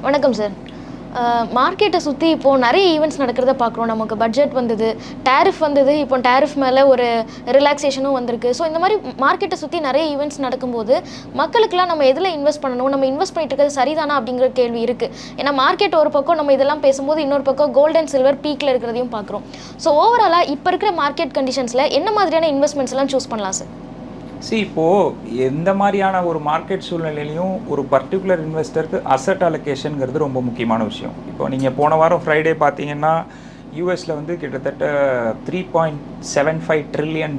வணக்கம் சார். மார்க்கெட்டை சுற்றி இப்போது நிறைய ஈவெண்ட்ஸ் நடக்கிறத பார்க்குறோம். நமக்கு பட்ஜெட் வந்தது, டேரிஃப் வந்தது, இப்போ டேரிஃப் மேலே ஒரு ரிலாக்ஸேஷனும் வந்திருக்கு. ஸோ இந்த மாதிரி மார்க்கெட்டை சுற்றி நிறைய ஈவெண்ட்ஸ் நடக்கும்போது மக்களுக்கெல்லாம் நம்ம எதில் இன்வெஸ்ட் பண்ணணும், நம்ம இன்வெஸ்ட் பண்ணிட்டு இருக்கிறது சரிதானா அப்படிங்கிற கேள்வி இருக்குது. ஏன்னா மார்க்கெட் ஒரு பக்கம் நம்ம இதெல்லாம் பேசும்போது இன்னொரு பக்கம் கோல்டு அண்ட் சில்வர் பீக்கில் இருக்கிறதையும் பார்க்குறோம். ஸோ ஓவராலாக இப்போ இருக்கிற மார்க்கெட் கண்டிஷன்ஸில் என்ன மாதிரியான இன்வெஸ்ட்மெண்ட்ஸ் எல்லாம் சூஸ் பண்ணலாம் சார்? இப்போது எந்த மாதிரியான ஒரு மார்க்கெட் சூழ்நிலையிலையும் ஒரு பர்டிகுலர் இன்வெஸ்டருக்கு அசட் அலோகேஷனுங்கிறது ரொம்ப முக்கியமான விஷயம். இப்போ நீங்கள் போன வாரம் ஃப்ரைடே பார்த்தீங்கன்னா யூஎஸில் வந்து கிட்டத்தட்ட $3.75 ட்ரில்லியன்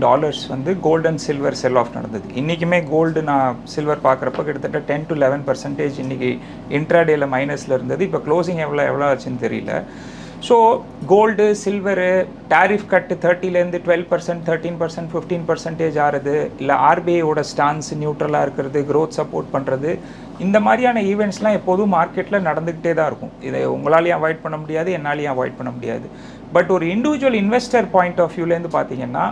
வந்து gold and silver sell off நடந்தது. இன்றைக்குமே கோல்டு நான் சில்வர் பார்க்குறப்ப கிட்டத்தட்ட 10 to 11% இன்றைக்கி இன்ட்ராடேயில் மைனஸில் இருந்தது. இப்போ க்ளோசிங் எவ்வளோ ஆச்சுன்னு தெரியல. ஸோ கோல்டு சில்வரு டேரிஃப் கட்டு 30லேருந்து 12%, 13%, 15% ஆறுது, இல்லை ஆர்பிஐயோட ஸ்டான்ஸ் நியூட்ரலாக இருக்கிறது, க்ரோத் சப்போர்ட் பண்ணுறது, இந்த மாதிரியான ஈவெண்ட்ஸ்லாம் எப்போதும் மார்க்கெட்டில் நடந்துக்கிட்டே தான் இருக்கும். இதை உங்களாலையும் அவாய்ட் பண்ண முடியாது, என்னாலையும் அவாய்ட் பண்ண முடியாது. பட் ஒரு இண்டிவிஜுவல் இன்வெஸ்டர் பாயிண்ட் ஆஃப் வியூலேருந்து பார்த்தீங்கன்னா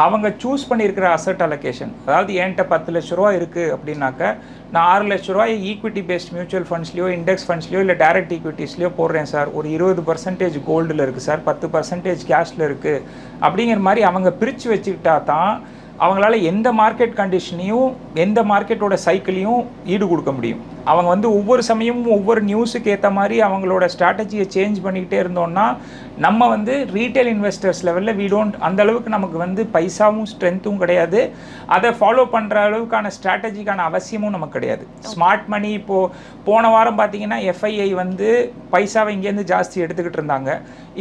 அவங்க சூஸ் பண்ணியிருக்கிற அசட் அலோகேஷன், அதாவது என்கிட்ட 10 லட்ச ரூபா இருக்குது அப்படின்னாக்க நான் 6 லட்ச ரூபாய் ஈக்விட்டி பேஸ்ட் மியூச்சுவல் ஃபண்ட்ஸ்லையோ இண்டெக்ஸ் ஃபண்ட்ஸ்லையோ இல்லை டேரக்ட் ஈக்விட்டிஸ்லையோ போடுறேன் சார், ஒரு 20% கோல்டில் இருக்குது சார், 10% கேஷில் இருக்குது அப்படிங்கிற மாதிரி அவங்க பிரித்து வச்சுக்கிட்டா தான் அவங்களால எந்த மார்க்கெட் கண்டிஷனையும் எந்த மார்க்கெட்டோட சைக்கிளையும் ஈடு கொடுக்க முடியும். அவங்க வந்து ஒவ்வொரு சமயமும் ஒவ்வொரு நியூஸுக்கு ஏற்ற மாதிரி அவங்களோட ஸ்ட்ராட்டஜியை சேஞ்ச் பண்ணிக்கிட்டே இருந்தோம்னா நம்ம வந்து ரீட்டைல் இன்வெஸ்டர்ஸ் லெவலில் அந்த அளவுக்கு நமக்கு வந்து பைசாவும் ஸ்ட்ரென்த்தும் கிடையாது, அதை ஃபாலோ பண்ணுற அளவுக்கான ஸ்ட்ராட்டஜிக்கான அவசியமும் நமக்கு கிடையாது. ஸ்மார்ட் மணி இப்போது போன வாரம் பார்த்தீங்கன்னா எஃப்ஐஐ வந்து பைசாவை இங்கேருந்து ஜாஸ்தி எடுத்துக்கிட்டு இருந்தாங்க.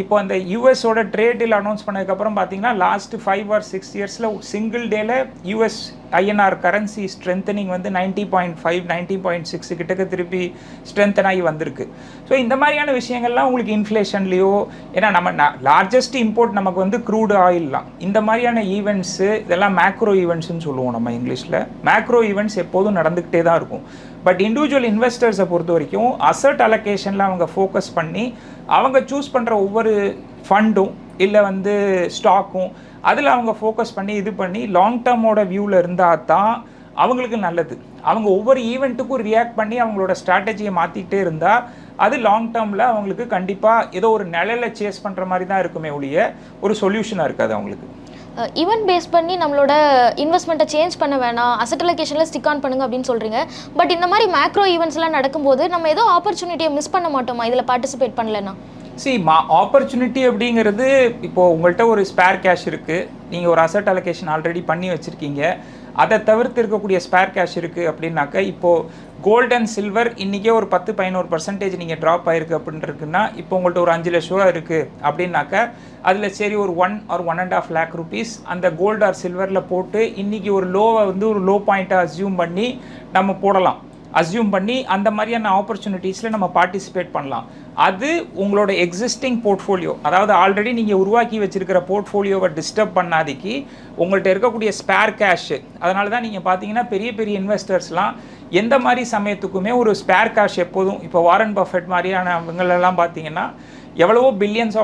இப்போ அந்த யூஎஸோட ட்ரேட் டீல் அனௌன்ஸ் பண்ணதுக்கப்புறம் பார்த்தீங்கன்னா லாஸ்ட் 5 or 6 இயர்ஸில் சிங்கிள் டேல யூஎஸ் ஐஎன்ஆர் கரன்சி ஸ்ட்ரென்தனிங் வந்து 90.5 90.6 கிட்டக்க திருப்பி ஸ்ட்ரென்தன் ஆகி வந்திருக்கு. ஸோ இந்த மாதிரியான விஷயங்கள்லாம் உங்களுக்கு இன்ஃப்ளேஷன்லேயோ, ஏன்னா நம்ம லார்ஜஸ்ட் இம்போர்ட் நமக்கு வந்து க்ரூடு ஆயில்லாம், இந்த மாதிரியான ஈவெண்ட்ஸு இதெல்லாம் மேக்ரோ ஈவெண்ட்ஸ்னு சொல்லுவோம் நம்ம இங்கிலீஷில். மேக்ரோ ஈவெண்ட்ஸ் எப்போதும் நடந்துக்கிட்டே தான் இருக்கும். பட் இண்டிவிஜுவல் இன்வெஸ்டர்ஸை பொறுத்த வரைக்கும் அசட் அலோகேஷனில் அவங்க ஃபோக்கஸ் பண்ணி அவங்க சூஸ் பண்ணுற ஒவ்வொரு ஃபண்டும் இல்லை வந்து ஸ்டாக்கும் அதில் அவங்க ஃபோக்கஸ் பண்ணி இது பண்ணி லாங் டேர்மோட வியூவில் இருந்தால் தான் அவங்களுக்கு நல்லது. அவங்க ஒவ்வொரு ஈவெண்ட்டுக்கும் ரியாக்ட் பண்ணி அவங்களோட ஸ்ட்ராட்டஜியை மாற்றிக்கிட்டே இருந்தால் அது லாங் டேர்மில் அவங்களுக்கு கண்டிப்பாக ஏதோ ஒரு நிலையில் சேஸ் பண்ணுற மாதிரி தான் இருக்குமே ஒழிய ஒரு சொல்யூஷனாக இருக்காது அவங்களுக்கு. ஈவெண்ட் பேஸ் பண்ணி நம்மளோட இன்வெஸ்ட்மெண்ட்டை சேஞ்ச் பண்ண வேணாம், அசட் அலோகேஷனில் ஸ்டிக் ஆன் பண்ணுங்க அப்படின்னு சொல்கிறீங்க. பட் இந்த மாதிரி மேக்ரோ ஈவெண்ட்ஸ்லாம் நடக்கும்போது நம்ம ஏதோ ஆப்பர்ச்சுனிட்டியை மிஸ் பண்ண மாட்டோமா இதில் பார்ட்டிசிபேட் பண்ணலன்னா? ஆப்பர்ச்சுனிட்டி அப்படிங்கிறது இப்போது உங்கள்கிட்ட ஒரு ஸ்பேர் கேஷ் இருக்குது, நீங்கள் ஒரு அசட் அலோகேஷன் ஆல்ரெடி பண்ணி வச்சுருக்கீங்க, அதை தவிர்த்து இருக்கக்கூடிய ஸ்பேர் கேஷ் இருக்குது அப்படின்னாக்க இப்போது கோல்டு அண்ட் சில்வர் இன்றைக்கே ஒரு 10-11% நீங்கள் ட்ராப் ஆகிருக்கு அப்படின்றதுக்குன்னா இப்போ உங்கள்கிட்ட ஒரு 5 லட்ச ரூபா இருக்குது அப்படின்னாக்க அதில் சரி ஒரு 1 or 1.5 lakh rupees அந்த கோல்டு ஆர் சில்வரில் போட்டு இன்றைக்கி ஒரு லோவை வந்து ஒரு லோ பாயிண்ட்டை அஸ்யூம் பண்ணி நம்ம போடலாம். அஸ்யூம் பண்ணி அந்த மாதிரியான ஆப்பர்ச்சுனிட்டிஸில் நம்ம பார்ட்டிசிபேட் பண்ணலாம். அது உங்களோட எக்ஸிஸ்டிங் போர்ட்ஃபோலியோ, அதாவது ஆல்ரெடி நீங்கள் உருவாக்கி வச்சுருக்கிற போர்ட்ஃபோலியோவை டிஸ்டர்ப் பண்ணாதிக்கு உங்கள்கிட்ட இருக்கக்கூடிய ஸ்பேர் கேஷு. அதனால தான் நீங்கள் பார்த்தீங்கன்னா பெரிய பெரிய இன்வெஸ்டர்ஸ்லாம் எந்த மாதிரி சமயத்துக்குமே ஒரு ஸ்பேர் கேஷ் எப்போதும், இப்போ வாரன் பஃபெட் மாதிரியான அவங்களெல்லாம் பார்த்தீங்கன்னா எவ்வளவோ $பில்லியன்ஸ்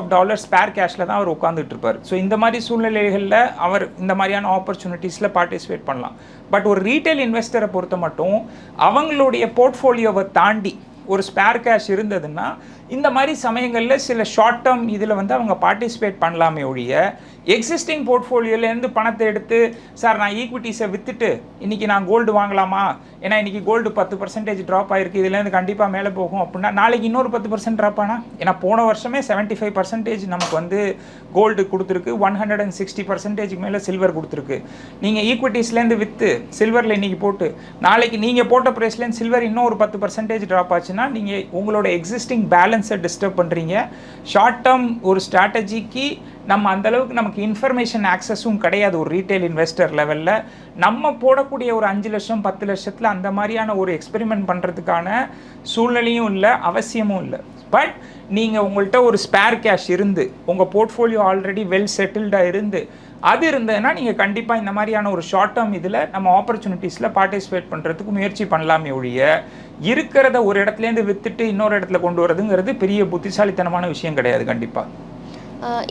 ஸ்பேர் கேஷில் தான் அவர் உட்காந்துட்டு இருப்பார். ஸோ இந்த மாதிரி சூழ்நிலைகளில் அவர் இந்த மாதிரியான ஆப்பர்ச்சுனிட்டிஸில் பார்ட்டிசிபேட் பண்ணலாம். பட் ஒரு ரீட்டைல் இன்வெஸ்டரை பொறுத்த மட்டும் அவங்களுடைய போர்ட்ஃபோலியோவை தாண்டி ஒரு ஸ்பேர் கேஷ் இருந்ததுன்னா இந்த மாதிரி சமயங்களில் சில ஷார்ட் டேர்ம் இதில் வந்து அவங்க பார்ட்டிசிபேட் பண்ணலாமே ஒழிய எக்ஸிஸ்டிங் போர்ட்ஃபோலியோலேருந்து பணத்தை எடுத்து சார் நான் ஈக்விட்டிஸை விற்றுட்டு இன்றைக்கி நான் கோல்டு வாங்கலாமா, ஏன்னா இன்றைக்கி கோல்டு 10% ட்ராப் ஆகிருக்கு, இதுலேருந்து கண்டிப்பாக மேலே போகும் அப்படின்னா நாளைக்கு இன்னொரு 10% ட்ராப் ஆனால், ஏன்னா போன வருஷமே 75% நமக்கு வந்து கோல்டு கொடுத்துருக்கு, 160% மேலே சில்வர் கொடுத்துருக்கு. நீங்கள் ஈக்விட்டிஸ்லேருந்து விற்று சில்வரில் இன்றைக்கி போட்டு நாளைக்கு நீங்கள் போட்ட ப்ரைஸ்லேருந்து சில்வர் இன்னும் ஒரு 10% ட்ராப் ஆச்சுன்னா நீங்கள் உங்களோட எக்ஸிஸ்டிங் பேலன்ஸை டிஸ்டர்ப் பண்ணுறீங்க. ஷார்ட் டேர்ம் ஒரு ஸ்ட்ராட்டஜிக்கு நம்ம அந்தளவுக்கு நமக்கு இன்ஃபர்மேஷன் ஆக்சஸும் கிடையாது. ஒரு ரீட்டைல் இன்வெஸ்டர் லெவலில் நம்ம போடக்கூடிய ஒரு 5 லட்சம் 10 லட்சத்தில் அந்த மாதிரியான ஒரு எக்ஸ்பெரிமெண்ட் பண்ணுறதுக்கான சூழ்நிலையும் இல்லை, அவசியமும் இல்லை. பட் நீங்கள் உங்கள்கிட்ட ஒரு ஸ்பேர் கேஷ் இருந்து உங்கள் போர்ட்ஃபோலியோ ஆல்ரெடி வெல் செட்டில்டாக இருந்து அது இருந்ததுன்னா நீங்கள் கண்டிப்பாக இந்த மாதிரியான ஒரு ஷார்ட் டேர்ம் இதில் நம்ம ஆப்பர்ச்சுனிட்டிஸில் பார்ட்டிசிபேட் பண்ணுறதுக்கு முயற்சி பண்ணலாமே ஒழிய இருக்கிறத ஒரு இடத்துலேருந்து விற்றுட்டு இன்னொரு இடத்துல கொண்டு வரதுங்கிறது பெரிய புத்திசாலித்தனமான விஷயம் கிடையாது கண்டிப்பாக.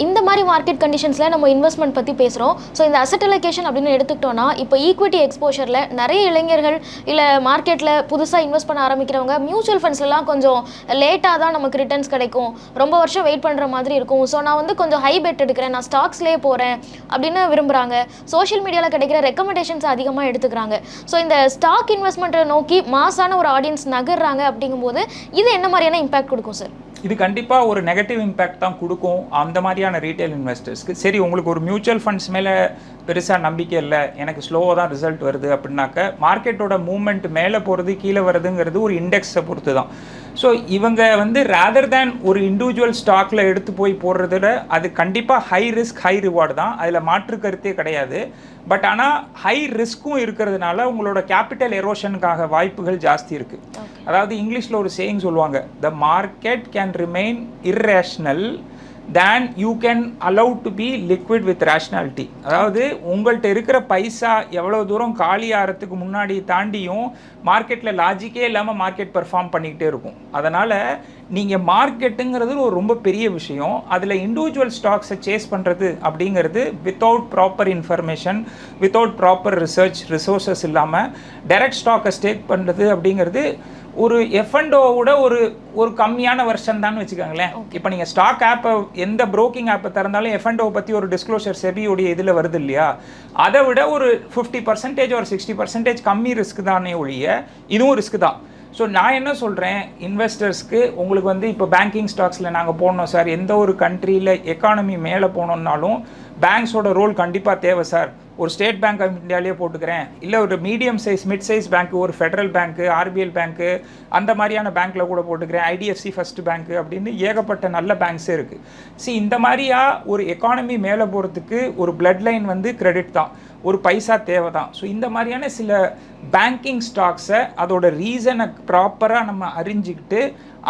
இந்த மாதிரி மார்க்கெட் கண்டிஷன்ஸில் நம்ம இன்வெஸ்ட்மெண்ட் பற்றி பேசுகிறோம். ஸோ இந்த அசெட் அலோகேஷன் அப்படின்னு எடுத்துக்கிட்டோன்னா இப்போ ஈக்விட்டி எக்ஸ்போஷரில் நிறைய இளைஞர்கள் இல்லை மார்க்கெட்டில் புதுசாக இன்வெஸ்ட் பண்ண ஆரம்பிக்கிறவங்க மியூச்சுவல் ஃபண்ட்ஸ்லாம் கொஞ்சம் லேட்டாக தான் நமக்கு ரிட்டர்ன்ஸ் கிடைக்கும், ரொம்ப வருஷம் வெயிட் பண்ணுற மாதிரி இருக்கும். ஸோ நான் வந்து கொஞ்சம் ஹை பெட் எடுக்கிறேன், நான் ஸ்டாக்ஸ்லேயே போகிறேன் அப்படின்னு விரும்புகிறாங்க. சோஷியல் மீடியாவில் கிடைக்கிற ரெக்கமெண்டேஷன்ஸ் அதிகமாக எடுத்துக்கிறாங்க. ஸோ இந்த ஸ்டாக் இன்வெஸ்ட்மெண்ட்டை நோக்கி மாசான ஒரு ஆடியன்ஸ் நகர்றாங்க. அப்படிங்கும்போது இது என்ன மாதிரியான இம்பாக்ட் கொடுக்கும் சார்? இது கண்டிப்பாக ஒரு நெகட்டிவ் இம்பேக்ட் தான் கொடுக்கும் அந்த மாதிரியான ரீட்டைல் இன்வெஸ்டர்ஸ்க்கு. சரி, உங்களுக்கு ஒரு மியூச்சுவல் ஃபண்ட்ஸ் மேலே பெருசாக நம்பிக்கை இல்லை, எனக்கு ஸ்லோவாக தான் ரிசல்ட் வருது அப்படின்னாக்க மார்க்கெட்டோட மூவ்மெண்ட் மேலே போகிறது கீழே வருதுங்கிறது ஒரு இண்டெக்ஸை பொறுத்து தான். ஸோ இவங்க வந்து ரேதர் தேன் ஒரு இண்டிவிஜுவல் ஸ்டாக்கில் எடுத்து போய் போடுறதுல அது கண்டிப்பாக ஹை ரிஸ்க் ஹை ரிவார்டு தான், அதில் மாற்று கருத்தே கிடையாது. பட் ஆனால் ஹை ரிஸ்க்கும் இருக்கிறதுனால உங்களோட கேபிட்டல் எரோஷனுக்காக வாய்ப்புகள் ஜாஸ்தி இருக்குது. அதாவது இங்கிலீஷில் ஒரு சேயிங் சொல்லுவாங்க, the market can remain irrational than you can allow to be liquid with rationality. அதாவது உங்கள்கிட்ட இருக்கிற பைசா எவ்வளோ தூரம் காலி ஆகிறதுக்கு முன்னாடி தாண்டியும் மார்க்கெட்டில் லாஜிக்கே இல்லாமல் மார்க்கெட் பெர்ஃபார்ம் பண்ணிக்கிட்டே இருக்கும். அதனால் நீங்கள் மார்க்கெட்டுங்கிறது ஒரு ரொம்ப பெரிய விஷயம். அதில் இண்டிவிஜுவல் ஸ்டாக்ஸை சேஸ் பண்ணுறது அப்படிங்கிறது without proper information, without proper resources இல்லாமல் டைரக்ட் ஸ்டாக்கை ஸ்டேக் பண்ணுறது அப்படிங்கிறது ஒரு எஃப்என்டோவோட ஒரு கம்மியான வெர்ஷன் தான் வச்சுக்கோங்களேன். இப்போ நீங்கள் ஸ்டாக் ஆப்பை எந்த ப்ரோக்கிங் ஆப்பை திறந்தாலும் எஃப்என்டோ பற்றி ஒரு டிஸ்க்ளோஷர் செபியோடைய இதில் வருது இல்லையா, அதை விட ஒரு 50% ஒரு 60% கம்மி ரிஸ்க் தானே ஒழிய இதுவும் ரிஸ்க் தான். ஸோ நான் என்ன சொல்கிறேன் இன்வெஸ்டர்ஸ்க்கு, உங்களுக்கு வந்து இப்போ பேங்கிங் ஸ்டாக்ஸில் நாங்கள் போடணும் சார், எந்த ஒரு கண்ட்ரியில் எக்கானமி மேலே போனோம்னாலும் பேங்க்ஸோட ரோல் கண்டிப்பாக தேவை சார். ஒரு ஸ்டேட் பேங்க் ஆஃப் இந்தியாவிலேயே போட்டுக்கிறேன், இல்லை ஒரு மீடியம் சைஸ் மிட் சைஸ் பேங்க்கு, ஒரு ஃபெடரல் பேங்க்கு, ஆர்பிஎல் பேங்க்கு, அந்த மாதிரியான பேங்க்கில் கூட போட்டுக்கிறேன், ஐடிஎஃப்சி ஃபர்ஸ்ட் பேங்க்கு அப்படின்னு ஏகப்பட்ட நல்ல பேங்க்ஸே இருக்குது. இந்த மாதிரியா ஒரு எக்கானமி மேலே போகிறதுக்கு ஒரு பிளட் லைன் வந்து கிரெடிட் தான், ஒரு பைசா தேவை தான். ஸோ இந்த மாதிரியான சில பேங்கிங் ஸ்டாக்ஸை அதோட ரீசனை ப்ராப்பராக நம்ம அறிஞ்சிக்கிட்டு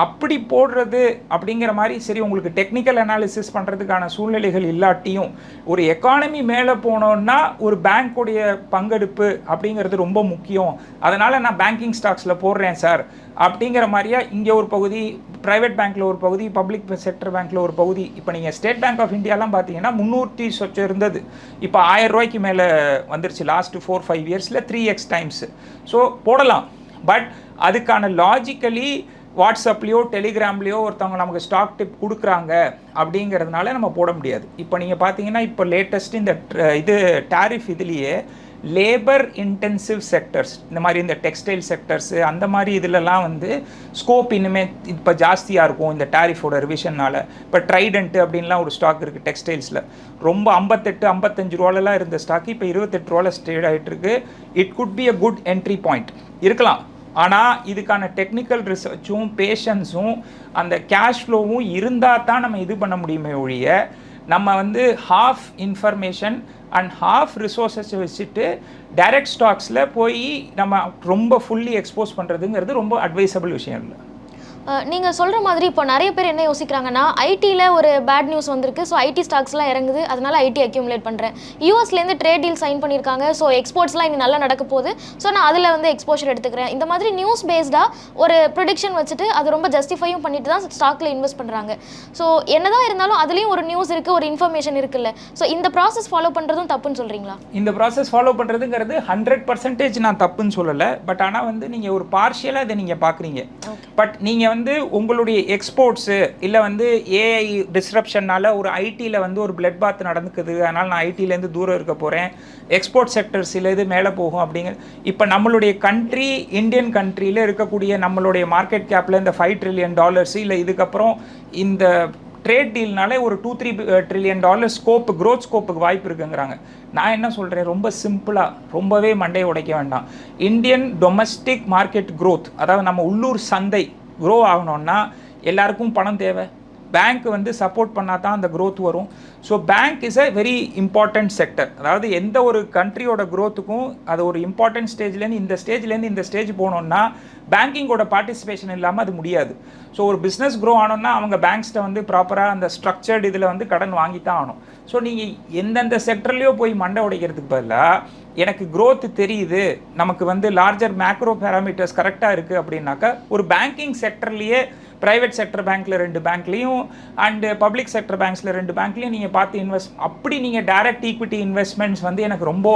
அப்படி போடுறது அப்படிங்கிற மாதிரி. சரி, உங்களுக்கு டெக்னிக்கல் அனாலிசிஸ் பண்ணுறதுக்கான சூழ்நிலைகள் இல்லாட்டியும் ஒரு எக்கானமி மேலே போனோன்னா ஒரு பேங்க்குடைய பங்கெடுப்பு அப்படிங்கிறது ரொம்ப முக்கியம், அதனால் நான் பேங்கிங் ஸ்டாக்ஸில் போடுறேன் சார் அப்படிங்கிற மாதிரியா இங்கே ஒரு பகுதி, ப்ரைவேட் பேங்க்கில் ஒரு பகுதி, பப்ளிக் செக்டர் பேங்க்கில் ஒரு பகுதி. இப்போ நீங்கள் ஸ்டேட் பேங்க் ஆஃப் இந்தியாலாம் பார்த்தீங்கன்னா 300 சொச்சம் இருந்தது, இப்போ 1000 ரூபாய்க்கு மேலே வந்துருச்சு லாஸ்ட்டு 4-5 இயர்ஸில் 3x டைம்ஸு. ஸோ போடலாம், பட் அதுக்கான லாஜிக்கலி வாட்ஸ்அப்லேயோ டெலிகிராம்லேயோ ஒருத்தவங்க நமக்கு ஸ்டாக் டிப் கொடுக்குறாங்க அப்படிங்கிறதுனால நம்ம போட முடியாது. இப்போ நீங்கள் பார்த்தீங்கன்னா இப்போ லேட்டஸ்ட் இந்த இது டேரிஃப் இதுலேயே லேபர் இன்டென்சிவ் செக்டர்ஸ், இந்த மாதிரி இந்த டெக்ஸ்டைல் செக்டர்ஸு அந்த மாதிரி இதிலலாம் வந்து ஸ்கோப் இனிமேல் இப்போ ஜாஸ்தியாக இருக்கும் இந்த டேரிஃபோட ரிவிஷனால். இப்போ ட்ரைடன்ட்டு அப்படின்லாம் ஒரு ஸ்டாக் இருக்குது டெக்ஸ்டைல்ஸில், ரொம்ப 58-55 ரூபாலலாம் இருந்த ஸ்டாக் இப்போ 28 ரூபாவில் ஸ்டேட் ஆகிட்டுருக்கு. It could be a good entry point இருக்கலாம். ஆனால் இதுக்கான டெக்னிக்கல் ரிசர்ச்சும் பேஷன்ஸும் அந்த கேஷ் ஃப்ளோவும் இருந்தால் தான் நம்ம இது பண்ண முடியுமே ஒழிய, நம்ம வந்து ஹாஃப் இன்ஃபர்மேஷன் அண்ட் ஹாஃப் ரிசோர்ஸஸை வச்சுட்டு டைரக்ட் ஸ்டாக்ஸில் போய் நம்ம ரொம்ப ஃபுல்லி எக்ஸ்போஸ் பண்ணுறதுங்கிறது ரொம்ப அட்வைசபிள் விஷயம் இல்லை. நீங்கள் சொல்கிற மாதிரி இப்போ நிறைய பேர் என்ன யோசிக்கிறாங்கன்னா, ஐடியில் ஒரு பேட் நியூஸ் வந்திருக்கு, ஸோ ஐடி ஸ்டாக்ஸ்லாம் இறங்குது, அதனால் ஐடி அக்யூமுலேட் பண்ணுறேன். யூஎஸ்லேருந்து ட்ரேட் டீல் சைன் பண்ணியிருக்காங்க, ஸோ எக்ஸ்போர்ட்ஸ்லாம் இனி நல்லா நடக்க போகுது, ஸோ நான் அதில் வந்து எக்ஸ்போஷர் எடுத்துக்கிறேன். இந்த மாதிரி நியூஸ் பேஸ்டாக ஒரு ப்ரொடிக்ஷன் வச்சுட்டு அது ரொம்ப ஜஸ்டிஃபையும் பண்ணிட்டு தான் ஸ்டாக்கில் இன்வெஸ்ட் பண்ணுறாங்க. ஸோ என்னதான் இருந்தாலும் அதுலேயும் ஒரு நியூஸ் இருக்குது, ஒரு இன்ஃபர்மேஷன் இருக்குல்ல, ஸோ இந்த ப்ராசஸ் ஃபாலோ பண்ணுறதும் தப்புன்னு சொல்கிறீங்களா? இந்த ப்ராசஸ் ஃபாலோ பண்ணுறதுங்கிறது 100% நான் தப்புன்னு சொல்லலை, பட் ஆனால் வந்து நீங்கள் ஒரு பார்ஷியலாக இதை நீங்கள் பார்க்குறீங்க. பட் நீங்கள் வந்து உங்களுடைய எக்ஸ்போர்ட்ஸு இல்லை வந்து ஏஐ டிஸ்ரப்ஷன்னால ஒரு ஐடியில் வந்து ஒரு பிளட் பாத் நடந்துக்குது, அதனால் நான் ஐடியிலேருந்து தூரம் இருக்க போகிறேன், எக்ஸ்போர்ட் செக்டர் சில இது மேலே போகும் அப்படிங்கிற. இப்போ நம்மளுடைய கண்ட்ரி, இந்தியன் கண்ட்ரியில் இருக்கக்கூடிய நம்மளுடைய மார்க்கெட் கேப்பில் இந்த $5 trillion இல்லை இதுக்கப்புறம் இந்த ட்ரேட் டீல்னாலே ஒரு $2-3 trillion ஸ்கோப்பு, க்ரோத் ஸ்கோப்புக்கு வாய்ப்பு இருக்குங்கிறாங்க. நான் என்ன சொல்கிறேன், ரொம்ப சிம்பிளாக, ரொம்பவே மண்டையை உடைக்க வேண்டாம். இந்தியன் டொமஸ்டிக் மார்க்கெட் க்ரோத், அதாவது நம்ம உள்ளூர் சந்தை க்ரோ ஆகணும்னா எல்லாருக்கும் பணம் தேவை, பேங்க் வந்து சப்போர்ட் பண்ணால் தான் அந்த க்ரோத் வரும். So bank is a very important sector. அதாவது எந்த ஒரு கண்ட்ரியோட க்ரோத்துக்கும் அது ஒரு இம்பார்ட்டன்ட் ஸ்டேஜ்லேருந்து இந்த ஸ்டேஜ் போனோம்னா பேங்கிங்கோட பார்ட்டிசிபேஷன் இல்லாமல் அது முடியாது. ஸோ ஒரு பிஸ்னஸ் க்ரோ ஆனோம்னா அவங்க பேங்க்ஸ்ட்டை வந்து ப்ராப்பராக அந்த ஸ்ட்ரக்சர்டு இதில் வந்து கடன் வாங்கி தான் ஆகணும். ஸோ நீங்கள் எந்தெந்த செக்டர்லேயோ போய் மண்டை உடைக்கிறதுக்கு பதிலாக எனக்கு க்ரோத் தெரியுது, நமக்கு வந்து லார்ஜர் மேக்ரோ பேராமீட்டர்ஸ் கரெக்டாக இருக்குது அப்படின்னாக்கா ஒரு பேங்கிங் செக்டர்லேயே ப்ரைவேட் செக்டர் பேங்க்கில் 2 பேங்க்லேயும் அண்டு பப்ளிக் செக்டர் பேங்க்ஸில் 2 பேங்க்லேயும் நீங்கள் பார்த்து அப்படி நீங்கள் டைரக்ட் ஈக்விட்டி இன்வெஸ்ட்மெண்ட்ஸ் வந்து எனக்கு ரொம்ப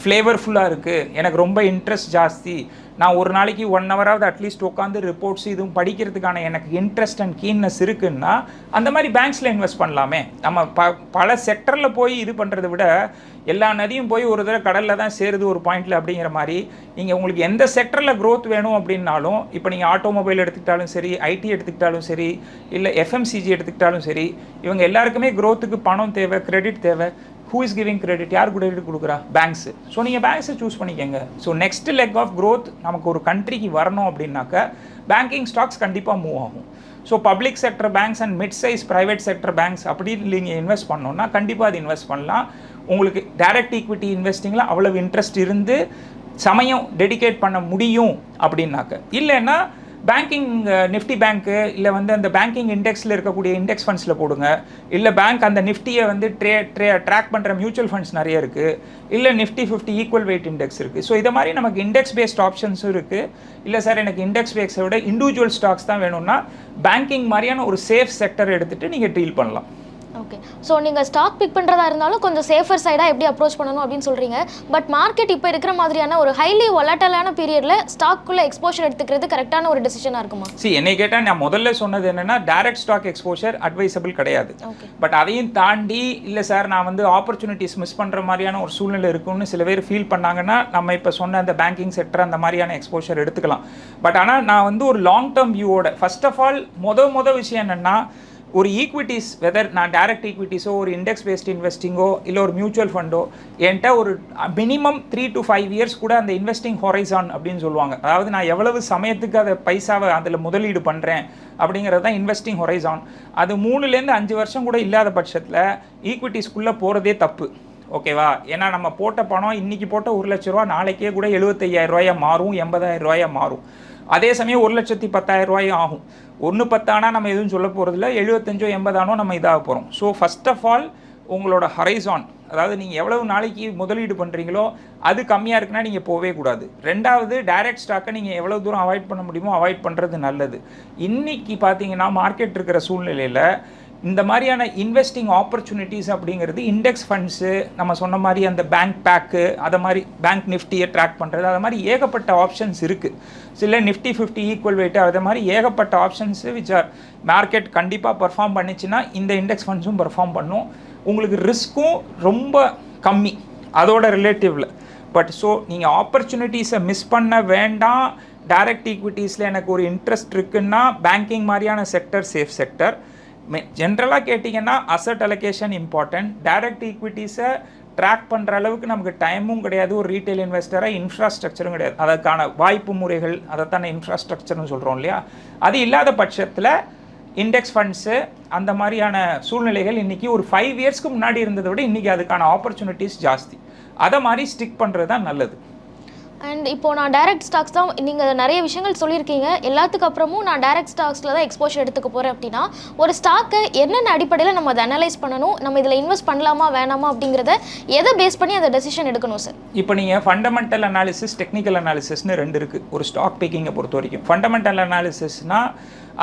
ஃப்ளேவர்ஃபுல்லாக இருக்குது, எனக்கு ரொம்ப இன்ட்ரெஸ்ட் ஜாஸ்தி, நான் ஒரு நாளைக்கு 1 ஹவராவது அட்லீஸ்ட் உட்காந்து ரிப்போர்ட்ஸ் இதுவும் படிக்கிறதுக்கான எனக்கு இன்ட்ரெஸ்ட் அண்ட் கீன்னஸ் இருக்குன்னா அந்த மாதிரி பேங்க்ஸில் இன்வெஸ்ட் பண்ணலாமே. நம்ம பல செக்டரில் போய் இது பண்ணுறதை விட எல்லா நதியும் போய் ஒரு தடவை கடலில் தான் சேருது ஒரு பாயிண்டில் அப்படிங்கிற மாதிரி நீங்கள் உங்களுக்கு எந்த செக்டரில் க்ரோத் வேணும் அப்படின்னாலும், இப்போ நீங்கள் ஆட்டோமொபைல் எடுத்துக்கிட்டாலும் சரி, ஐடி எடுத்துக்கிட்டாலும் சரி, இல்லை எஃப்எம்சிஜி எடுத்துக்கிட்டாலும் சரி, இவங்க எல்லாருக்குமே க்ரோத்துக்கு பணம் தேவை, கிரெடிட் தேவை. Who is giving credit? யார் கிரெடிட் கொடுக்குறா? பேங்க்ஸு. ஸோ நீங்கள் பேங்க்ஸை சூஸ் பண்ணிக்கோங்க. So next leg of growth நமக்கு ஒரு கண்ட்ரிக்கு வரணும் அப்படின்னாக்க பேங்கிங் ஸ்டாக்ஸ் கண்டிப்பாக மூவ் ஆகும். So public sector banks and mid size private sector banks அப்படி நீங்கள் இன்வெஸ்ட் பண்ணோன்னா கண்டிப்பாக அது இன்வெஸ்ட் பண்ணலாம். உங்களுக்கு டைரக்ட் ஈக்விட்டி இன்வெஸ்டிங்கில் அவ்வளவு இன்ட்ரெஸ்ட் இருந்து சமயம் டெடிகேட் பண்ண முடியும் அப்படின்னாக்க. இல்லைன்னா பேங்கிங் நிஃப்டி பேங்க்கு இல்லை வந்து அந்த பேங்கிங் இண்டெக்ஸில் இருக்கக்கூடிய இண்டெக்ஸ் ஃபண்ட்ஸில் போடுங்க. இல்லை பேங்க் அந்த நிஃப்டியை வந்து ட்ராக் பண்ணுற மியூச்சுவல் ஃபண்ட்ஸ் நிறைய இருக்குது. இல்லை நிஃப்டி 50 ஈக்குவல் வெயிட் இண்டெக்ஸ் இருக்குது. ஸோ இதை மாதிரி நமக்கு இண்டெக்ஸ் பேஸ்ட் ஆப்ஷன்ஸும் இருக்குது. இல்லை சார் எனக்கு இண்டெக்ஸ் பேஸை விட இண்டிவிஜுவல் ஸ்டாக்ஸ் தான் வேணும்னா பேங்கிங் மாதிரியான ஒரு சேஃப் செக்டர் எடுத்துகிட்டு நீங்கள் டீல் பண்ணலாம். ஓகே, ஸோ நீங்கள் ஸ்டாக் பிக் பண்ணுறதா இருந்தாலும் கொஞ்சம் சேஃபர் சைடாக எப்படி அப்ரோச் பண்ணணும் அப்படின்னு சொல்கிறீங்க. பட் மார்க்கெட் இப்போ இருக்கிற மாதிரியான ஒரு ஹைலி வொலட்டலான பீரியடில் ஸ்டாக்குள்ளே எக்ஸ்போஷர் எடுத்துக்கிறது கரெக்டான ஒரு டெசிஷனாக இருக்குமா? என்னை கேட்டால் நான் முதல்ல சொன்னது என்னென்னா டைரக்ட் ஸ்டாக் எக்ஸ்போஷர் அட்வைசபிள் கிடையாது. பட் அதையும் தாண்டி இல்லை சார் நான் வந்து ஆப்பர்ச்சுனிட்டிஸ் மிஸ் பண்ணுற மாதிரியான ஒரு சூழ்நிலை இருக்குன்னு சில பேர் ஃபீல் பண்ணாங்கன்னா நம்ம இப்போ சொன்ன அந்த பேங்கிங் செக்டர் அந்த மாதிரியான எக்ஸ்போஷர் எடுத்துக்கலாம். பட் ஆனால் நான் வந்து ஒரு லாங் டேர்ம் வியூவோட ஃபர்ஸ்ட் ஆஃப் ஆல் மொதல் விஷயம் என்னென்னா ஒரு ஈக்விட்டிஸ், வெதர் நான் டைரக்ட் ஈக்விட்டிஸோ ஒரு இண்டெக்ஸ் பேஸ்ட் இன்வெஸ்டிங்கோ இல்லை ஒரு மியூச்சுவல் ஃபண்டோ என்கிட்ட ஒரு மினிமம் 3 to 5 இயர்ஸ் கூட அந்த இன்வெஸ்டிங் ஹொரைசான் அப்படின்னு சொல்லுவாங்க. அதாவது நான் எவ்வளவு சமயத்துக்கு அதை பைசாவை அதில் முதலீடு பண்ணுறேன் அப்படிங்கிறது தான் இன்வெஸ்டிங் ஹொரைசான். அது 3 to 5 வருஷம் கூட இல்லாத பட்சத்தில் ஈக்விட்டிஸ்குள்ளே போகிறதே தப்பு. ஓகேவா? ஏன்னா நம்ம போட்ட பணம் இன்றைக்கி போட்ட 1 லட்ச ரூபா நாளைக்கே கூட 75,000 ரூபாயாக மாறும், 80,000 ரூபாயாக மாறும். அதே சமயம் 1,10,000 ரூபாயும் ஆகும். 1.10 ஆனால் நம்ம எதுவும் சொல்ல போகிறதில்ல, 75 80 ஆனோ நம்ம இதாக போகிறோம். ஸோ ஃபஸ்ட் ஆஃப் ஆல் உங்களோட ஹரைசான், அதாவது நீங்கள் எவ்வளவு நாளைக்கு முதலீடு பண்ணுறீங்களோ அது கம்மியாக இருக்குன்னா நீங்கள் போகவே கூடாது. ரெண்டாவது டைரக்ட் ஸ்டாக்கை நீங்கள் எவ்வளோ தூரம் அவாய்ட் பண்ண முடியுமோ அவாய்ட் பண்ணுறது நல்லது. இன்றைக்கி பார்த்தீங்கன்னா மார்க்கெட் இருக்கிற சூழ்நிலையில் இந்த மாதிரியான இன்வெஸ்டிங் ஆப்பர்ச்சுனிட்டிஸ் அப்படிங்கிறது இண்டெக்ஸ் ஃபண்ட்ஸு, நம்ம சொன்ன மாதிரி அந்த பேங்க் பேக்கு, அதை மாதிரி பேங்க் நிஃப்டியை ட்ராக் பண்ணுறது, அது மாதிரி ஏகப்பட்ட ஆப்ஷன்ஸ் இருக்குது. சில நிஃப்டி 50 ஈக்குவல் வெயிட்டு, அது மாதிரி ஏகப்பட்ட ஆப்ஷன்ஸு விச் ஆர் மார்க்கெட் கண்டிப்பாக பர்ஃபார்ம் பண்ணிச்சுன்னா இந்த இண்டெக்ஸ் ஃபண்ட்ஸும் பர்ஃபார்ம் பண்ணும். உங்களுக்கு ரிஸ்க்கும் ரொம்ப கம்மி அதோட ரிலேட்டிவில். பட் ஸோ நீங்கள் ஆப்பர்ச்சுனிட்டிஸை மிஸ் பண்ண வேண்டாம். டைரக்ட் ஈக்விட்டிஸில் எனக்கு ஒரு இன்ட்ரெஸ்ட் இருக்குன்னா பேங்கிங் மாதிரியான செக்டர் சேஃப் செக்டர். ஜென்ரலாக கேட்டிங்கன்னா அசட் அலோகேஷன் இம்பார்ட்டன்ட். டைரக்ட் ஈக்விட்டிஸை ட்ராக் பண்ணுற அளவுக்கு நமக்கு டைமும் கிடையாது, ஒரு ரீட்டைல் இன்வெஸ்டராக இன்ஃப்ராஸ்ட்ரக்சரும் கிடையாது. அதற்கான வாய்ப்பு முறைகள் அதைத்தானே இன்ஃப்ராஸ்ட்ரக்சர்னு சொல்கிறோம் இல்லையா? அது இல்லாத பட்சத்தில் இண்டெக்ஸ் ஃபண்ட்ஸு அந்த மாதிரியான சூழ்நிலைகள் இன்றைக்கி ஒரு 5 இயர்ஸ்க்கு முன்னாடி இருந்ததை விட இன்றைக்கி அதுக்கான ஆப்பர்ச்சுனிட்டிஸ் ஜாஸ்தி. அதை மாதிரி ஸ்டிக் பண்ணுறது தான் நல்லது. அண்ட் இப்போது நான் டைரக்ட் ஸ்டாக்ஸ் தான், நீங்கள் நிறைய விஷயங்கள் சொல்லியிருக்கீங்க. எல்லாத்துக்கு அப்புறமும் நான் டைரக்ட் ஸ்டாக்ஸில் தான் எக்ஸ்போஷர் எடுத்துக்க போகிறேன் அப்படின்னா ஒரு ஸ்டாக்கை என்னென்ன அடிப்படையில் நம்ம அதை அனலைஸ் பண்ணணும், நம்ம இதில் இன்வெஸ்ட் பண்ணலாமா வேணாமா அப்படிங்கிறத எதை பேஸ் பண்ணி அந்த டெசிஷன் எடுக்கணும் சார்? இப்போ நீங்கள் ஃபண்டமெண்டல் அனாலிசிஸ், டெக்னிக்கல் அனாலிசிஸ்னு 2 இருக்குது ஒரு ஸ்டாக் பிக்கிங்கை பொறுத்த வரைக்கும். ஃபண்டமெண்டல் அனாலிசிஸ்னால்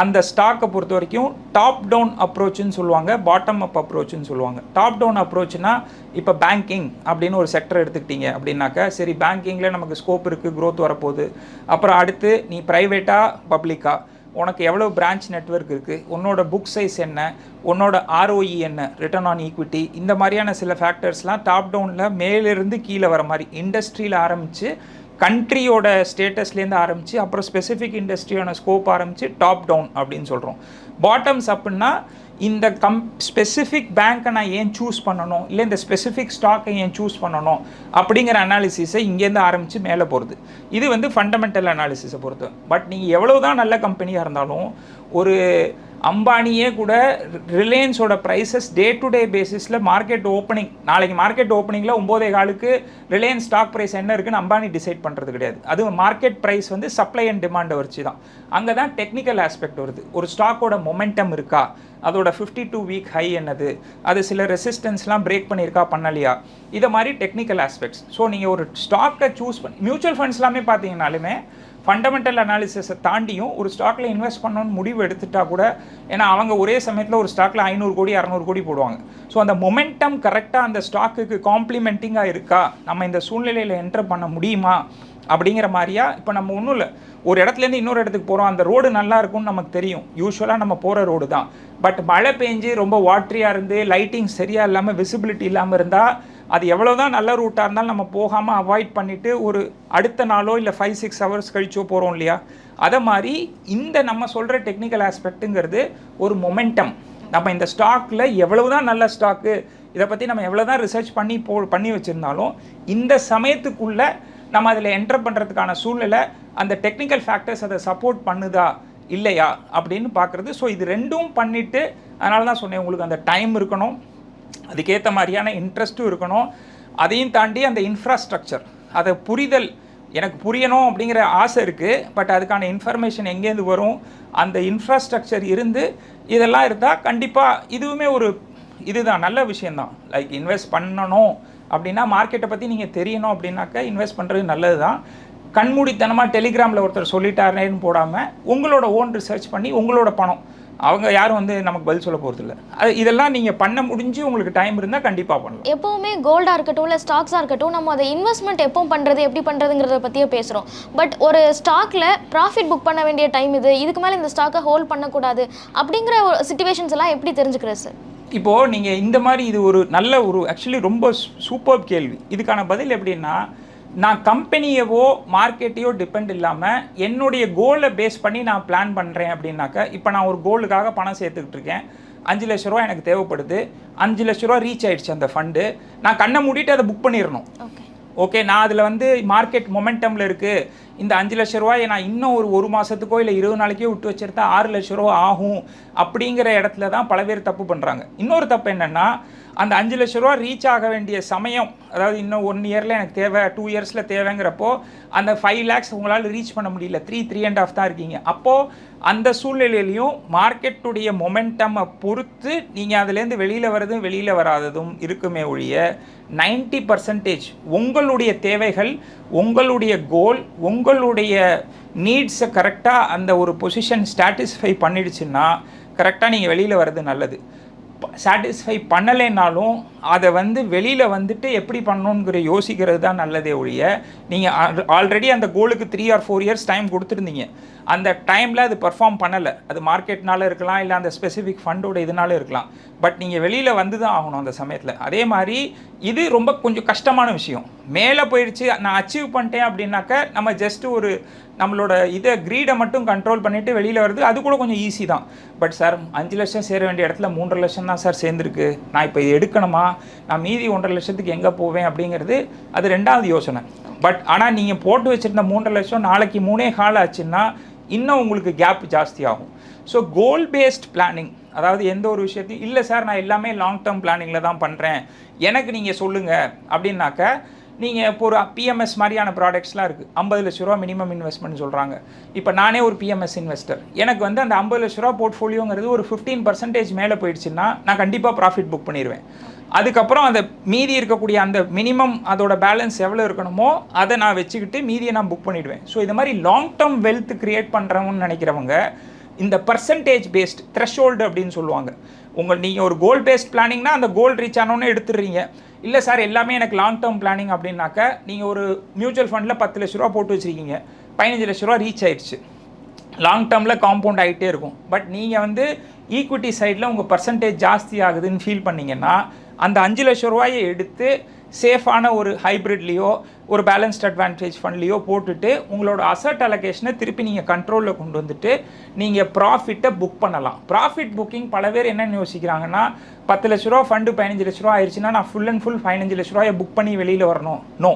அந்த ஸ்டாக்கை பொறுத்த வரைக்கும் டாப் டவுன் அப்ரோச்சுன்னு சொல்லுவாங்க, பாட்டம் அப் அப்ரோச்சுன்னு சொல்லுவாங்க. டாப் டவுன் அப்ரோச்னா இப்போ பேங்கிங் அப்படின்னு ஒரு செக்டர் எடுத்துக்கிட்டீங்க அப்படின்னாக்கா, சரி பேங்கிங்கில் நமக்கு ஸ்கோப் இருக்குது, க்ரோத் வரப்போகுது. அப்புறம் அடுத்து நீ ப்ரைவேட்டாக பப்ளிக்காக, உனக்கு எவ்வளோ பிரான்ச் நெட்வொர்க் இருக்குது, உன்னோட புக் சைஸ் என்ன, உன்னோட ROE என்ன, ரிட்டர்ன் ஆன் ஈக்விட்டி, இந்த மாதிரியான சில ஃபேக்டர்ஸ்லாம் டாப் டவுனில் மேலிருந்து கீழே வர மாதிரி இண்டஸ்ட்ரியில் ஆரம்பித்து கண்ட்ரியோட ஸ்டேட்டஸ்லேருந்து ஆரம்பித்து அப்புறம் ஸ்பெசிஃபிக் இண்டஸ்ட்ரியோட ஸ்கோப் ஆரம்பித்து டாப் டவுன் அப்படின்னு சொல்கிறோம். பாட்டம்ஸ் அப்புடின்னா இந்த ஸ்பெசிஃபிக் பேங்க்கை நான் ஏன் சூஸ் பண்ணணும், இல்லை இந்த ஸ்பெசிஃபிக் ஸ்டாக்கை ஏன் சூஸ் பண்ணணும் அப்படிங்கிற அனாலிசிஸை இங்கேருந்து ஆரம்பித்து மேலே போகிறது. இது வந்து ஃபண்டமெண்டல் அனாலிசிஸை பொறுத்து. பட் நீங்கள் எவ்வளோ தான் நல்ல கம்பெனியாக இருந்தாலும் ஒரு அம்பானியே கூட ரிலையன்ஸோட ப்ரைஸஸ் டே டு டே பேசிஸில் மார்க்கெட் ஓப்பனிங், நாளைக்கு மார்க்கெட் ஓப்பனிங்கில் 9:15 ரிலையன்ஸ் ஸ்டாக் ப்ரைஸ் என்ன இருக்குன்னு அம்பானி டிசைட் பண்ணுறது கிடையாது. அது மார்க்கெட் ப்ரைஸ் வந்து சப்ளை அண்ட் டிமாண்டை வச்சு தான். அங்கே தான் டெக்னிக்கல் ஆஸ்பெக்ட் வருது. ஒரு ஸ்டாக்கோட மொமெண்டம் இருக்கா, அதோட 52 வீக் ஹை என்னது, அது சில ரெசிஸ்டன்ஸ்லாம் பிரேக் பண்ணியிருக்கா பண்ணலையா, இதை மாதிரி டெக்னிக்கல் ஆஸ்பெக்ட்ஸ். ஸோ நீங்கள் ஒரு ஸ்டாக்கை சூஸ் பண்ணி மியூச்சுவல் ஃபண்ட்ஸ் எல்லாமே பார்த்தீங்கன்னாலுமே ஃபண்டமெண்டல் அனாலிசிஸை தாண்டியும் ஒரு ஸ்டாக்ல இன்வெஸ்ட் பண்ணணும்னு முடிவு எடுத்துட்டா கூட, ஏன்னா அவங்க ஒரே சமயத்தில் ஒரு ஸ்டாக்ல 500 கோடி 600 கோடி போடுவாங்க. ஸோ அந்த மொமெண்டம் கரெக்டாக அந்த ஸ்டாக்குக்கு காம்ப்ளிமெண்டிங்காக இருக்கா, நம்ம இந்த சூழ்நிலையில் என்டர் பண்ண முடியுமா அப்படிங்கிற மாதிரியா. இப்போ நம்ம ஒன்றும் இல்லை, ஒரு இடத்துலேருந்து இன்னொரு இடத்துக்கு போகிறோம், அந்த ரோடு நல்லா இருக்கும்னு நமக்கு தெரியும், யூஸ்வலாக நம்ம போகிற ரோடு தான். பட் மழை பெஞ்சு ரொம்ப வாட்ரியாக இருந்து லைட்டிங் சரியாக இல்லாமல் விசிபிலிட்டி இல்லாமல் இருந்தால் அது எவ்வளோ தான் நல்ல ரூட்டாக இருந்தாலும் நம்ம போகாமல் அவாய்ட் பண்ணிவிட்டு ஒரு அடுத்த நாளோ இல்லை 5-6 ஹவர்ஸ் கழிச்சோ போகிறோம் இல்லையா. அதை மாதிரி இந்த நம்ம சொல்கிற டெக்னிக்கல் ஆஸ்பெக்ட்டுங்கிறது ஒரு மொமெண்டம். நம்ம இந்த ஸ்டாக்கில் எவ்வளவு தான் நல்ல ஸ்டாக்கு, இதை பற்றி நம்ம எவ்வளோ தான் ரிசர்ச் பண்ணி வச்சுருந்தாலும் இந்த சமயத்துக்குள்ளே நம்ம அதில் என்டர் பண்ணுறதுக்கான சூழ்நிலை, அந்த டெக்னிக்கல் ஃபேக்டர்ஸ் அதை சப்போர்ட் பண்ணுதா இல்லையா அப்படின்னு பார்க்குறது. ஸோ இது ரெண்டும் பண்ணிவிட்டு, அதனால தான் சொன்னேன் உங்களுக்கு அந்த டைம் இருக்கணும், அதுக்கேற்ற மாதிரியான இன்ட்ரெஸ்ட்டும் இருக்கணும், அதையும் தாண்டி அந்த இன்ஃப்ராஸ்ட்ரக்சர் அதை புரிதல், எனக்கு புரியணும் அப்படிங்கிற ஆசை இருக்குது. பட் அதுக்கான இன்ஃபர்மேஷன் எங்கேருந்து வரும், அந்த இன்ஃப்ராஸ்ட்ரக்சர் இருந்து இதெல்லாம் இருந்தால் கண்டிப்பாக இதுவுமே ஒரு இதுதான் நல்ல விஷயந்தான். லைக் இன்வெஸ்ட் பண்ணணும் அப்படின்னா மார்க்கெட்டை பற்றி நீங்கள் தெரியணும் அப்படின்னாக்கா இன்வெஸ்ட் பண்ணுறது நல்லது தான். கண்மூடித்தனமாக டெலிகிராமில் ஒருத்தர் சொல்லிட்டாருன்னு போடாமல் உங்களோட ஓன் ரிசர்ச் பண்ணி உங்களோட பணம், அவங்க யாரும் வந்து நமக்கு பதில் சொல்ல போகிறது இல்லை, அது இதெல்லாம் நீங்கள் பண்ண முடிஞ்சு உங்களுக்கு டைம் இருந்தால் கண்டிப்பாக பண்ணலாம். எப்போவுமே கோல்டாக இருக்கட்டும் இல்லை ஸ்டாக்ஸாக இருக்கட்டும், நம்ம அதை இன்வெஸ்ட்மெண்ட் எப்போ பண்ணுறது எப்படி பண்ணுறதுங்கிறத பற்றியே பேசுகிறோம். பட் ஒரு ஸ்டாக்கில் ப்ராஃபிட் புக் பண்ண வேண்டிய டைம் இதுக்கு மேலே இந்த ஸ்டாக்கை ஹோல்ட் பண்ணக்கூடாது அப்படிங்கிற ஒரு சிச்சுவேஷன்ஸ் எல்லாம் எப்படி தெரிஞ்சுக்கிறது சார்? இப்போது நீங்கள் இந்த மாதிரி இது ஒரு நல்ல ஒரு ஆக்சுவலி ரொம்ப சூப்பர் கேள்வி. இதுக்கான பதில் எப்படின்னா, நான் கம்பெனியவோ மார்க்கெட்டையோ டிபெண்ட் இல்லாமல் என்னுடைய கோலை பேஸ் பண்ணி நான் பிளான் பண்ணுறேன் அப்படின்னாக்கா, இப்போ நான் ஒரு கோலுக்காக பணம் சேர்த்துக்கிட்டு இருக்கேன், 5 லட்ச ரூபா எனக்கு தேவைப்படுது, 5 லட்ச ரூபா ரீச் ஆயிடுச்சு அந்த ஃபண்டு, நான் கண்ணை மூடிட்டு அதை புக் பண்ணிடணும். ஓகே, நான் அதில் வந்து மார்க்கெட் மொமெண்டமில் இருக்குது, இந்த 5 லட்ச ரூபாயை நான் இன்னும் ஒரு மாதத்துக்கோ இல்லை 20 நாளைக்கோ விட்டு வச்சுருந்தா 6 லட்ச ரூபா ஆகும் அப்படிங்கிற இடத்துல தான் பல பேர் தப்பு பண்ணுறாங்க. இன்னொரு தப்பு என்னென்னா, அந்த 5 லட்ச ரூபா ரீச் ஆக வேண்டிய சமயம், அதாவது இன்னும் 1 இயரில் எனக்கு தேவை, 2 இயர்ஸில் தேவைங்கிறப்போ அந்த 5 lakhs உங்களால் ரீச் பண்ண முடியல, 3.5 தான் இருக்கீங்க. அப்போது அந்த சூழ்நிலையிலையும் மார்க்கெட்டுடைய மொமெண்டமை பொறுத்து நீங்கள் அதுலேருந்து வெளியில் வரதும் வெளியில் வராததும் இருக்குமே ஒழிய 90% உங்களுடைய தேவைகள், உங்களுடைய கோல், உங்களுடைய நீட்ஸை கரெக்டாக அந்த ஒரு பொசிஷன் சாட்டிஸ்ஃபை பண்ணிடுச்சுன்னா கரெக்டாக நீங்கள் வெளியில் வர்றது நல்லது. சாட்டிஸ்ஃபை பண்ணலைன்னாலும் அதை வந்து வெளியில் வந்துட்டு எப்படி பண்ணணுங்கிற யோசிக்கிறது தான் நல்லதே ஒழிய, நீங்கள் ஆல்ரெடி அந்த கோலுக்கு 3 or 4 years டைம் கொடுத்துருந்தீங்க, அந்த டைமில் அது பர்ஃபார்ம் பண்ணலை, அது மார்க்கெட்னால இருக்கலாம், இல்லை அந்த ஸ்பெசிஃபிக் ஃபண்டோட இதனால இருக்கலாம், பட் நீங்கள் வெளியில் வந்து தான் ஆகணும் அந்த சமயத்தில். அதே மாதிரி இது ரொம்ப கொஞ்சம் கஷ்டமான விஷயம். மேலே போயிடுச்சு, நான் அச்சீவ் பண்ணிட்டேன் அப்படின்னாக்க நம்ம ஜஸ்ட் ஒரு நம்மளோட இதை க்ரீடை மட்டும் கண்ட்ரோல் பண்ணிவிட்டு வெளியில் வருது, அது கூட கொஞ்சம் ஈஸி தான். பட் சார் 5 லட்சம் சேர வேண்டிய இடத்துல 3.5 லட்சம் தான் சார் சேர்ந்துருக்கு, நான் இப்போ இது எடுக்கணுமா, நான் மீதி 1.5 லட்சத்துக்கு எங்கே போவேன் அப்படிங்கிறது அது 2வது யோசனை. பட் ஆனால் நீங்கள் போட்டு வச்சுருந்த 3.5 லட்சம் நாளைக்கு 3.25 ஆச்சுன்னா இன்னும் உங்களுக்கு கேப் ஜாஸ்தி ஆகும். ஸோ கோல் பேஸ்ட் பிளானிங், அதாவது எந்த ஒரு விஷயத்தையும் இல்லை சார் நான் எல்லாமே லாங் டேர்ம் பிளானிங்கில் தான் பண்ணுறேன், எனக்கு நீங்கள் சொல்லுங்கள் அப்படின்னாக்க, நீங்கள் இப்போ ஒரு பிஎம்எஸ் மாதிரியான ப்ராடக்ட்ஸ்லாம் இருக்குது, 50 லட்ச ரூபா மினிமம் இன்வெஸ்ட்மெண்ட் சொல்கிறாங்க. இப்போ நானே ஒரு பிஎம்எஸ் இன்வெஸ்டர், எனக்கு வந்து அந்த 50 லட்ச ரூபா போர்ட்ஃபோலியோங்கிறது ஒரு 15% மேலே போயிடுச்சுன்னா நான் கண்டிப்பாக ப்ராஃபிட் புக் பண்ணிடுவேன். அதுக்கப்புறம் அந்த மீதி இருக்கக்கூடிய அந்த மினிமம் அதோட பேலன்ஸ் எவ்வளோ இருக்கணுமோ அதை நான் வச்சுக்கிட்டு மீதியை நான் புக் பண்ணிவிடுவேன். ஸோ இது மாதிரி லாங் டேர்ம் வெல்த் கிரியேட் பண்ணுறவங்கன்னு நினைக்கிறவங்க இந்த பர்சன்டேஜ் பேஸ்ட் த்ரெஷ்ஹோல்டு அப்படின்னு சொல்லுவாங்க. நீங்கள் ஒரு கோல் பேஸ்ட் பிளானிங்னா அந்த கோல் ரீச் ஆனோன்னு எடுத்துடுறீங்க. இல்லை சார் எல்லாமே எனக்கு லாங் டேர்ம் பிளானிங் அப்படின்னாக்க, நீங்கள் ஒரு மியூச்சுவல் ஃபண்டில் 10 லட்ச ரூபா போட்டு வச்சுருக்கீங்க, 15 லட்ச ரூபா ரீச் ஆயிடுச்சு, லாங் டேர்மில் காம்பவுண்ட் ஆகிட்டே இருக்கும். பட் நீங்கள் வந்து ஈக்விட்டி சைடில் உங்கள் பர்சன்டேஜ் ஜாஸ்தி ஆகுதுன்னு ஃபீல் பண்ணிங்கன்னா அந்த 5 லட்ச ரூபாயை எடுத்து சேஃபான ஒரு ஹைப்ரிட்லேயோ ஒரு பேலன்ஸ்ட் அட்வான்டேஜ் ஃபண்ட்லேயோ போட்டுட்டு உங்களோட அசட் அலோகேஷனை திருப்பி நீங்கள் கண்ட்ரோலில் கொண்டு வந்துட்டு நீங்கள் ப்ராஃபிட்டை புக் பண்ணலாம். ப்ராஃபிட் புக்கிங் பல பேர் என்னென்னு யோசிக்கிறாங்கன்னா, 10 லட்ச ரூபா ஃபண்டு 15 லட்ச ரூபா ஆயிடுச்சுன்னா நான் ஃபுல் அண்ட் ஃபுல் 15 லட்ச ரூபாயை புக் பண்ணி வெளியில் வரணும். நோ,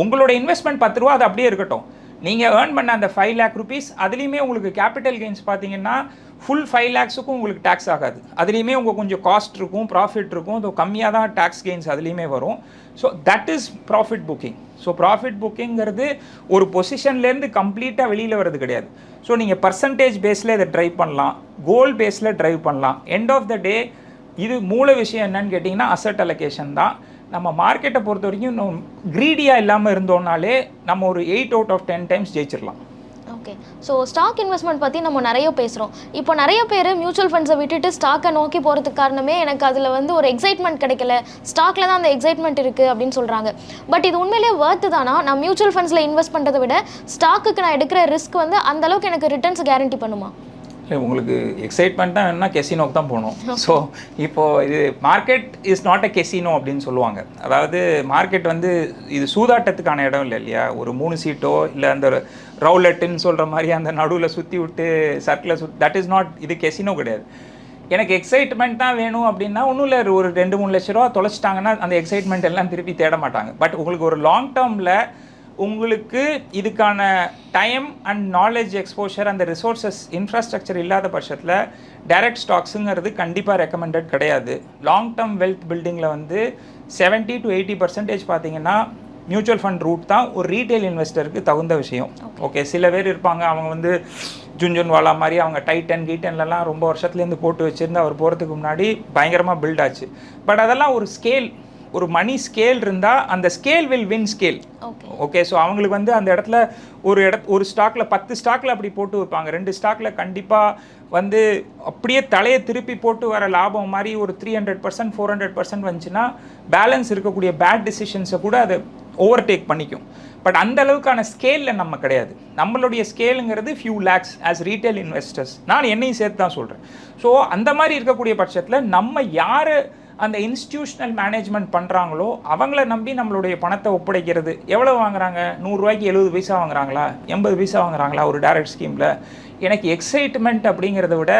உங்களோட இன்வெஸ்ட்மெண்ட் 10 ரூபா அது அப்படியே இருக்கட்டும். நீங்கள் ஏர்ன் பண்ண அந்த 5 lakh rupees அதுலேயுமே உங்களுக்கு கேபிட்டல் கெயின்ஸ் பார்த்தீங்கன்னா ஃபுல் 5 lakhsக்கும் உங்களுக்கு டேக்ஸ் ஆகாது. அதுலேயுமே உங்களுக்கு கொஞ்சம் காஸ்ட் இருக்கும், ப்ராஃபிட் இருக்கும், அது கம்மியாக தான் டேக்ஸ் கெயின்ஸ் அதுலேயுமே வரும். So that is profit booking. So profit புக்கிங்கிறது ஒரு பொசிஷன்லேருந்து கம்ப்ளீட்டாக வெளியில் வர்றது கிடையாது. ஸோ நீங்கள் பர்சன்டேஜ் பேஸில் இதை ட்ரைவ் பண்ணலாம், கோல் பேஸில் ட்ரைவ் பண்ணலாம். எண்ட் ஆஃப் த டே இது மூல விஷயம் என்னன்னு கேட்டிங்கன்னா அசட் அலோகேஷன் தான். நம்ம மார்க்கெட்டை பொறுத்த வரைக்கும் க்ரீடியாக இல்லாமல் இருந்தோம்னாலே நம்ம ஒரு 8 out of 10 times ஜெயிச்சிடலாம். ஓகே. ஸோ ஸ்டாக் இன்வெஸ்ட்மெண்ட் பற்றி நம்ம நிறைய பேசுகிறோம். இப்போ நிறைய பேர் மியூச்சுவல் ஃபண்ட்ஸை விட்டுட்டு ஸ்டாக்கை நோக்கி போகிறதுக்கு காரணமே எனக்கு அதில் வந்து ஒரு எக்ஸைட்மெண்ட் கிடைக்கல, ஸ்டாக்கில் தான் அந்த எக்ஸைட்மெண்ட் இருக்குது அப்படின்னு சொல்கிறாங்க. பட் இது உண்மையிலேயே வர்த்து தானா? நான் மியூச்சுவல் ஃபண்ட்ஸில் இன்வெஸ்ட் பண்ணுறதை விட ஸ்டாக்குக்கு நான் எடுக்கிற ரிஸ்க் வந்து அந்தளவுக்கு எனக்கு ரிட்டர்ன்ஸ் கேரண்டி பண்ணுமா? உங்களுக்கு எக்ஸைட்மெண்ட் தான் வேணும்னா கெசினோக்கு தான் போகணும். ஸோ இப்போது இது market is not a casino அப்படின்னு சொல்லுவாங்க. அதாவது மார்க்கெட் வந்து இது சூதாட்டத்துக்கான இடம் இல்லை இல்லையா? ஒரு 3 சீட்டோ இல்லை அந்த ரவுலெட்டுன்னு சொல்கிற மாதிரி அந்த நடுவில் சுற்றி விட்டு சர்க்கிளில் தட் இஸ் நாட், இது கெசினோ கிடையாது. எனக்கு எக்ஸைட்மெண்ட் தான் வேணும் அப்படின்னா ஒன்றும் இல்லை, ஒரு 2-3 லட்ச ரூபா தொலைச்சிட்டாங்கன்னா அந்த எக்ஸைட்மெண்ட் எல்லாம் திருப்பி தேட மாட்டாங்க. பட் உங்களுக்கு ஒரு லாங் டேர்மில் உங்களுக்கு இதுக்கான டைம் அண்ட் நாலேஜ் எக்ஸ்போஷர் அந்த ரிசோர்ஸஸ் இன்ஃப்ராஸ்ட்ரக்சர் இல்லாத பட்சத்தில் டைரக்ட் ஸ்டாக்ஸுங்கிறது கண்டிப்பாக ரெக்கமெண்டட் கிடையாது. லாங் டேர்ம் வெல்த் பில்டிங்கில் வந்து 70 to 80% பார்த்தீங்கன்னா மியூச்சுவல் ஃபண்ட் ரூட் தான் ஒரு ரீட்டைல் இன்வெஸ்டருக்கு தகுந்த விஷயம். ஓகே, சில பேர் இருப்பாங்க அவங்க வந்து ஜுன்ஜுன்வாலா மாதிரி அவங்க டைட்டன்லலாம் ரொம்ப வருஷத்துலேருந்து போட்டு வச்சுருந்து அவர் போகிறதுக்கு முன்னாடி பயங்கரமாக பில்ட் ஆச்சு. பட் அதெல்லாம் ஒரு ஸ்கேல், ஒரு மணி ஸ்கேல் இருந்தால் அந்த scale will win scale. Okay, so அவங்களுக்கு வந்து அந்த இடத்துல ஒரு ஸ்டாக்கில் 10 ஸ்டாக்கில் அப்படி போட்டு வைப்பாங்க, 2 ஸ்டாக்கில் கண்டிப்பாக வந்து அப்படியே தலையை திருப்பி போட்டு வர லாபம் மாதிரி ஒரு 300% 400% வந்துச்சுன்னா பேலன்ஸ் இருக்கக்கூடிய பேட் டிசிஷன்ஸை கூட அதை ஓவர்டேக் பண்ணிக்கும். பட் அந்த அளவுக்கான ஸ்கேலில் நம்ம கிடையாது. நம்மளுடைய ஸ்கேலுங்கிறது few lakhs as retail investors, நான் என்னையும் சேர்த்து தான் சொல்கிறேன். ஸோ அந்த மாதிரி இருக்கக்கூடிய பட்சத்தில் நம்ம யார் அந்த இன்ஸ்டிடியூஷனல் மேனேஜ்மெண்ட் பண்ணுறாங்களோ அவங்கள நம்பி நம்மளுடைய பணத்தை ஒப்படைக்கிறது. எவ்வளோ வாங்குறாங்க? 100 ரூபாய்க்கு 70 பைசா வாங்குறாங்களா, 80 பைசா வாங்குறாங்களா ஒரு டைரக்ட் ஸ்கீமில்? எனக்கு எக்ஸைட்மெண்ட் அப்படிங்கிறத விட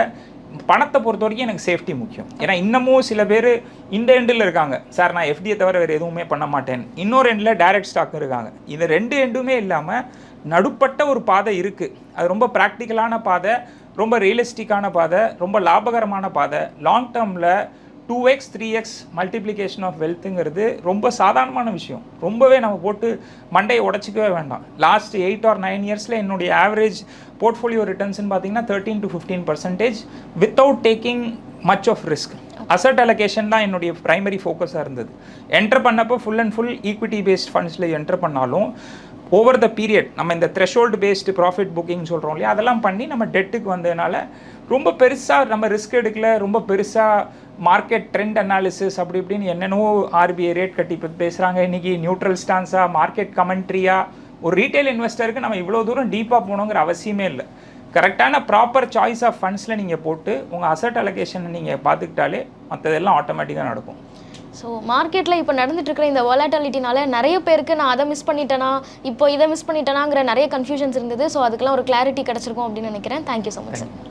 பணத்தை பொறுத்த வரைக்கும் எனக்கு சேஃப்டி முக்கியம். ஏன்னா இன்னமும் சில பேர் இந்த எண்டில் இருக்காங்க, சார் நான் எஃப்டியை தவிர வேறு எதுவுமே பண்ண மாட்டேன். இன்னொரு எண்டில் டைரக்ட் ஸ்டாக் இருக்காங்க. இந்த 2 எண்டுமே இல்லாமல் நடுப்பட்ட ஒரு பாதை இருக்குது. அது ரொம்ப ப்ராக்டிக்கலான பாதை, ரொம்ப ரியலிஸ்டிக்கான பாதை, ரொம்ப லாபகரமான பாதை. லாங் டேர்மில் 2x 3x மல்டிப்ளிகேஷன் ஆஃப் வெல்த்துங்கிறது ரொம்ப சாதாரணமான விஷயம். ரொம்பவே நம்ம போட்டு மண்டையை உடச்சிக்கவே வேண்டாம். லாஸ்ட் 8 or 9 இயர்ஸில் என்னுடைய ஆவரேஜ் போர்ட்ஃபோலியோ ரிட்டர்ன்ஸ்னு பார்த்தீங்கன்னா 13 to 15% without taking much of risk. Asset allocation தான் என்னுடைய ப்ரைமரி ஃபோக்கஸாக இருந்தது. என்டர் பண்ணப்போ full and full equity based ஃபண்ட்ஸில் என்டர் பண்ணாலும் ஓவர் த பீரியட் நம்ம இந்த த்ரெஷோல்டு பேஸ்டு ப்ராஃபிட் புக்கிங் சொல்கிறோம் இல்லையா, அதெல்லாம் பண்ணி நம்ம டெட்டுக்கு வந்ததுனால ரொம்ப பெருசாக நம்ம ரிஸ்க் எடுக்கல. ரொம்ப பெருசாக மார்க்கெட் ட்ரெண்ட் அனாலிசிஸ் அப்படி இப்படின்னு என்னென்னவோ ஆர்பிஐ ரேட் கட்டி பேசுகிறாங்க. இன்றைக்கி நியூட்ரல் ஸ்டான்ஸாக மார்க்கெட் கமெண்ட்ரியாக ஒரு ரீட்டைல் இன்வெஸ்டருக்கு நம்ம இவ்வளோ தூரம் டீப்பாக போகணுங்கிற அவசியமே இல்லை. கரெக்டான ப்ராப்பர் சாய்ஸ் ஆஃப் ஃபண்ட்ஸில் நீங்கள் போட்டு உங்கள் அசட் அலோகேஷனை நீங்கள் பார்த்துக்கிட்டாலே மற்றதெல்லாம் ஆட்டோமேட்டிக்காக நடக்கும். ஸோ மார்க்கெட்டில் இப்போ நடந்துட்டு இருக்கிற இந்த வாலட்டாலிட்டினால நிறைய பேருக்கு நான் அதை மிஸ் பண்ணிட்டேனா, இப்போ இதை மிஸ் பண்ணிட்டேனாங்கிற நிறைய கன்ஃபியூஷன்ஸ் இருந்தது. ஸோ அதுக்கெல்லாம் ஒரு கிளாரிட்டி கிடச்சிருக்கும் அப்படின்னு நினைக்கிறேன். Thank you so much sir.